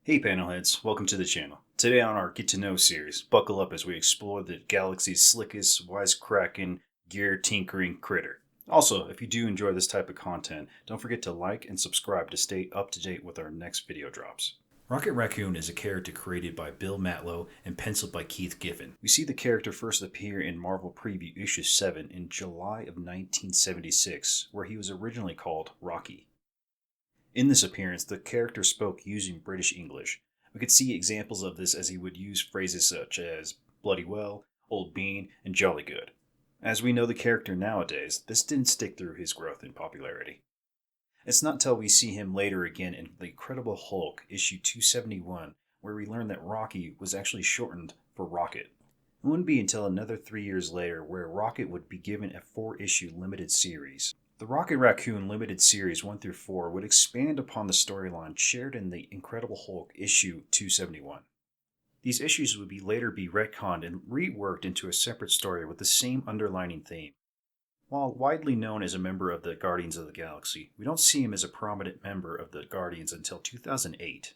Hey Panelheads, welcome to the channel. Today on our Get to Know series, buckle up as we explore the galaxy's slickest, wisecracking, gear-tinkering critter. Also, if you do enjoy this type of content, don't forget to like and subscribe to stay up to date with our next video drops. Rocket Raccoon is a character created by Bill Mantlo and penciled by Keith Giffen. We see the character first appear in Marvel Preview Issue 7 in July of 1976, where he was originally called Rocky. In this appearance, the character spoke using British English. We could see examples of this as he would use phrases such as bloody well, old bean, and jolly good. As we know the character nowadays, this didn't stick through his growth in popularity. It's not until we see him later again in The Incredible Hulk, issue 271, where we learn that Rocky was actually shortened for Rocket. It wouldn't be until another 3 years later where Rocket would be given a 4-issue limited series. The Rocket Raccoon limited series 1 through 4 would expand upon the storyline shared in The Incredible Hulk issue 271. These issues would later be retconned and reworked into a separate story with the same underlining theme. While widely known as a member of the Guardians of the Galaxy, we don't see him as a prominent member of the Guardians until 2008.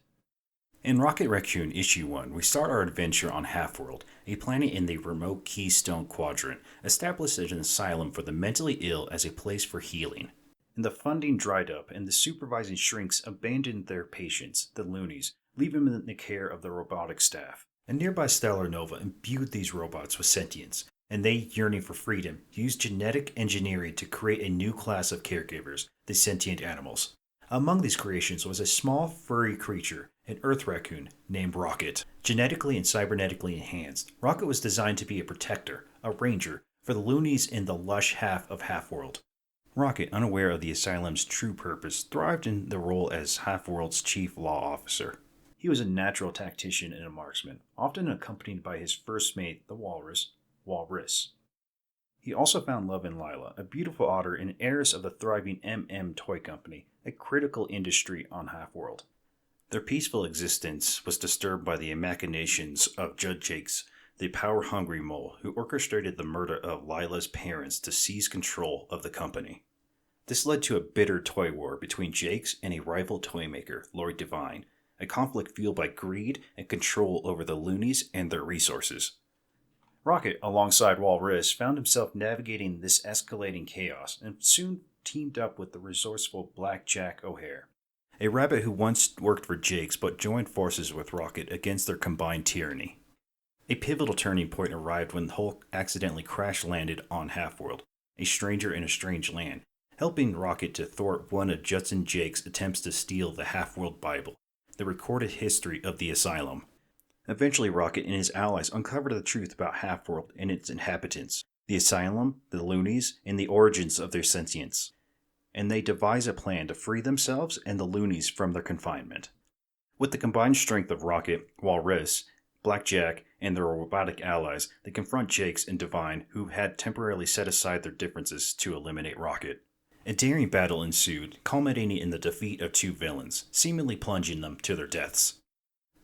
In Rocket Raccoon Issue 1, we start our adventure on Halfworld, a planet in the remote Keystone Quadrant, established as an asylum for the mentally ill as a place for healing. And the funding dried up, and the supervising shrinks abandoned their patients, the loonies, leaving them in the care of the robotic staff. A nearby stellar nova imbued these robots with sentience, and they, yearning for freedom, used genetic engineering to create a new class of caregivers, the sentient animals. Among these creations was a small, furry creature, an Earth raccoon, named Rocket. Genetically and cybernetically enhanced, Rocket was designed to be a protector, a ranger, for the loonies in the lush half of Halfworld. Rocket, unaware of the asylum's true purpose, thrived in the role as Halfworld's chief law officer. He was a natural tactician and a marksman, often accompanied by his first mate, the Walrus. He also found love in Lila, a beautiful otter and heiress of the thriving MM Toy Company, a critical industry on Halfworld. Their peaceful existence was disturbed by the machinations of Judge Jakes, the power-hungry mole who orchestrated the murder of Lila's parents to seize control of the company. This led to a bitter toy war between Jakes and a rival toy maker, Lord Divine, a conflict fueled by greed and control over the loonies and their resources. Rocket, alongside Walrus, found himself navigating this escalating chaos and soon teamed up with the resourceful Black Jack O'Hare, a rabbit who once worked for Jakes but joined forces with Rocket against their combined tyranny. A pivotal turning point arrived when Hulk accidentally crash-landed on Halfworld, a stranger in a strange land, helping Rocket to thwart one of Judson Jakes' attempts to steal the Halfworld Bible, the recorded history of the asylum. Eventually, Rocket and his allies uncovered the truth about Halfworld and its inhabitants, the asylum, the loonies, and the origins of their sentience. And they devise a plan to free themselves and the loonies from their confinement. With the combined strength of Rocket, Walrus, Blackjack, and their robotic allies, they confront Jakes and Divine, who had temporarily set aside their differences to eliminate Rocket. A daring battle ensued, culminating in the defeat of two villains, seemingly plunging them to their deaths.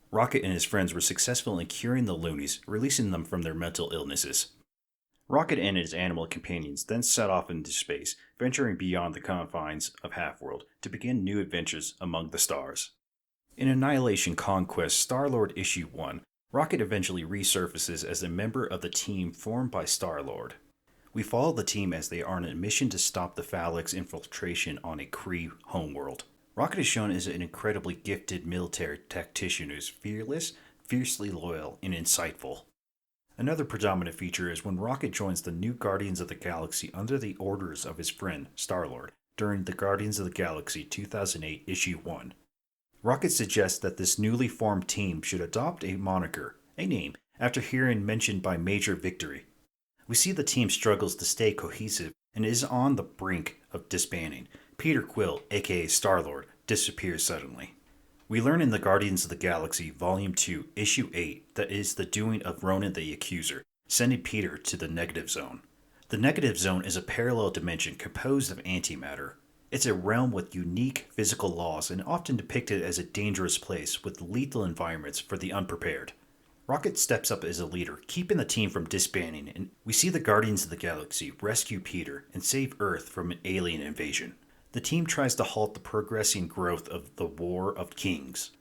Rocket and his friends were successful in curing the loonies, releasing them from their mental illnesses. Rocket and his animal companions then set off into space, venturing beyond the confines of Halfworld to begin new adventures among the stars. In Annihilation Conquest Star-Lord Issue 1, Rocket eventually resurfaces as a member of the team formed by Star-Lord. We follow the team as they are on a mission to stop the Phalanx infiltration on a Kree homeworld. Rocket is shown as an incredibly gifted military tactician who is fearless, fiercely loyal, and insightful. Another predominant feature is when Rocket joins the new Guardians of the Galaxy under the orders of his friend, Star-Lord, during the Guardians of the Galaxy 2008 Issue 1. Rocket suggests that this newly formed team should adopt a moniker, a name, after hearing mentioned by Major Victory. We see the team struggles to stay cohesive and is on the brink of disbanding. Peter Quill, aka Star-Lord, disappears suddenly. We learn in the Guardians of the Galaxy Volume 2, Issue 8, that it is the doing of Ronan the Accuser, sending Peter to the Negative Zone. The Negative Zone is a parallel dimension composed of antimatter. It's a realm with unique physical laws and often depicted as a dangerous place with lethal environments for the unprepared. Rocket steps up as a leader, keeping the team from disbanding, and we see the Guardians of the Galaxy rescue Peter and save Earth from an alien invasion. The team tries to halt the progressing growth of the War of Kings.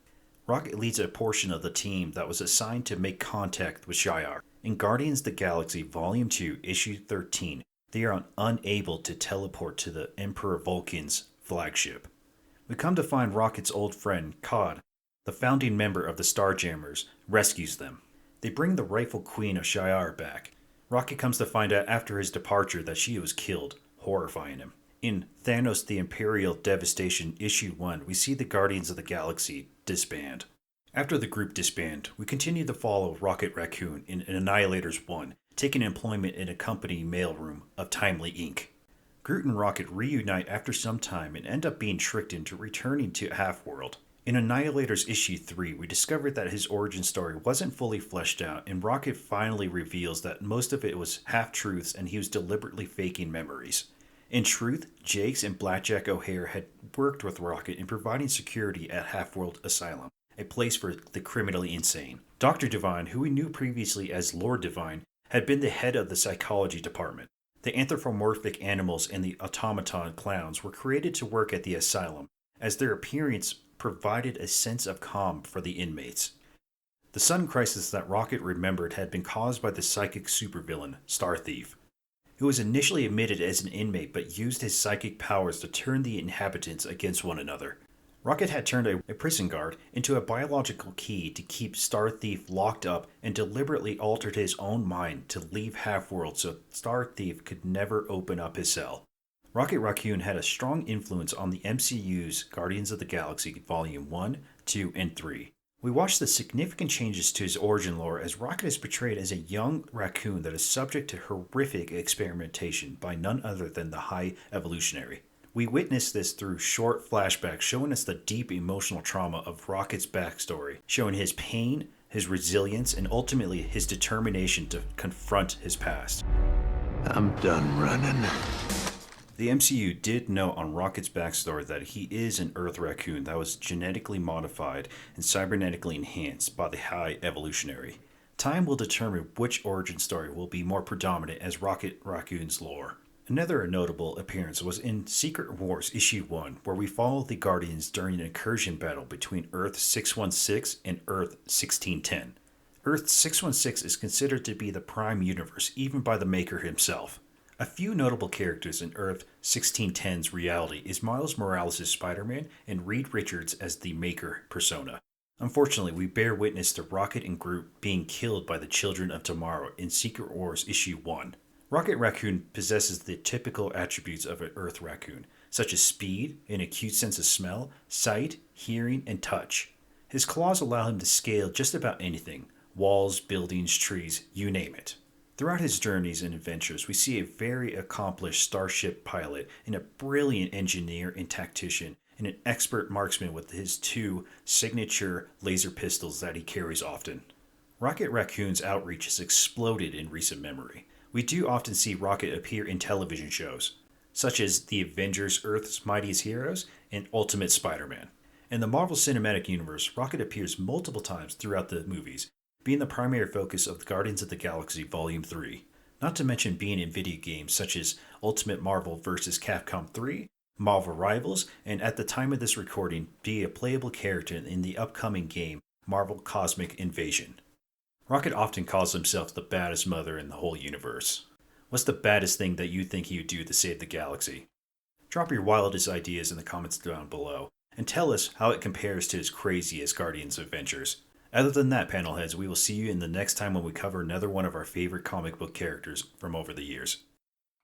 Rocket leads a portion of the team that was assigned to make contact with Shi'ar. In Guardians of the Galaxy Volume 2, Issue 13, they are unable to teleport to the Emperor Vulcan's flagship. We come to find Rocket's old friend, Cod, the founding member of the Starjammers, rescues them. They bring the rightful queen of Shi'ar back. Rocket comes to find out after his departure that she was killed, horrifying him. In Thanos the Imperial Devastation Issue 1, we see the Guardians of the Galaxy disband. After the group disband, we continue to follow Rocket Raccoon in Annihilators 1, taking employment in a company mailroom of Timely Inc. Groot and Rocket reunite after some time and end up being tricked into returning to Halfworld. In Annihilators Issue 3, we discovered that his origin story wasn't fully fleshed out, and Rocket finally reveals that most of it was half-truths and he was deliberately faking memories. In truth, Jakes and Blackjack O'Hare had worked with Rocket in providing security at Halfworld Asylum, a place for the criminally insane. Dr. Divine, who we knew previously as Lord Divine, had been the head of the psychology department. The anthropomorphic animals and the automaton clowns were created to work at the asylum, as their appearance provided a sense of calm for the inmates. The sudden crisis that Rocket remembered had been caused by the psychic supervillain, Star Thief, who was initially admitted as an inmate but used his psychic powers to turn the inhabitants against one another. Rocket had turned a prison guard into a biological key to keep Star Thief locked up and deliberately altered his own mind to leave Halfworld so Star Thief could never open up his cell. Rocket Raccoon had a strong influence on the MCU's Guardians of the Galaxy Volume 1, 2, and 3. We watch the significant changes to his origin lore as Rocket is portrayed as a young raccoon that is subject to horrific experimentation by none other than the High Evolutionary. We witness this through short flashbacks showing us the deep emotional trauma of Rocket's backstory, showing his pain, his resilience, and ultimately his determination to confront his past. I'm done running. The MCU did note on Rocket's backstory that he is an Earth raccoon that was genetically modified and cybernetically enhanced by the High Evolutionary. Time will determine which origin story will be more predominant as Rocket Raccoon's lore. Another notable appearance was in Secret Wars Issue 1, where we follow the Guardians during an incursion battle between Earth 616 and Earth 1610. Earth 616 is considered to be the prime universe even by the Maker himself. A few notable characters in Earth 1610's reality is Miles Morales' Spider-Man and Reed Richards as the Maker persona. Unfortunately, we bear witness to Rocket and Groot being killed by the Children of Tomorrow in Secret Wars Issue 1. Rocket Raccoon possesses the typical attributes of an Earth raccoon, such as speed, an acute sense of smell, sight, hearing, and touch. His claws allow him to scale just about anything: walls, buildings, trees, you name it. Throughout his journeys and adventures, we see a very accomplished starship pilot and a brilliant engineer and tactician and an expert marksman with his 2 signature laser pistols that he carries often. Rocket Raccoon's outreach has exploded in recent memory. We do often see Rocket appear in television shows, such as The Avengers Earth's Mightiest Heroes and Ultimate Spider-Man. In the Marvel Cinematic Universe, Rocket appears multiple times throughout the movies, being the primary focus of Guardians of the Galaxy Volume 3, not to mention being in video games such as Ultimate Marvel vs. Capcom 3, Marvel Rivals, and at the time of this recording, be a playable character in the upcoming game Marvel Cosmic Invasion. Rocket often calls himself the baddest mother in the whole universe. What's the baddest thing that you think he would do to save the galaxy? Drop your wildest ideas in the comments down below, and tell us how it compares to his craziest Guardians adventures. Other than that, Panelheads, we will see you in the next time when we cover another one of our favorite comic book characters from over the years.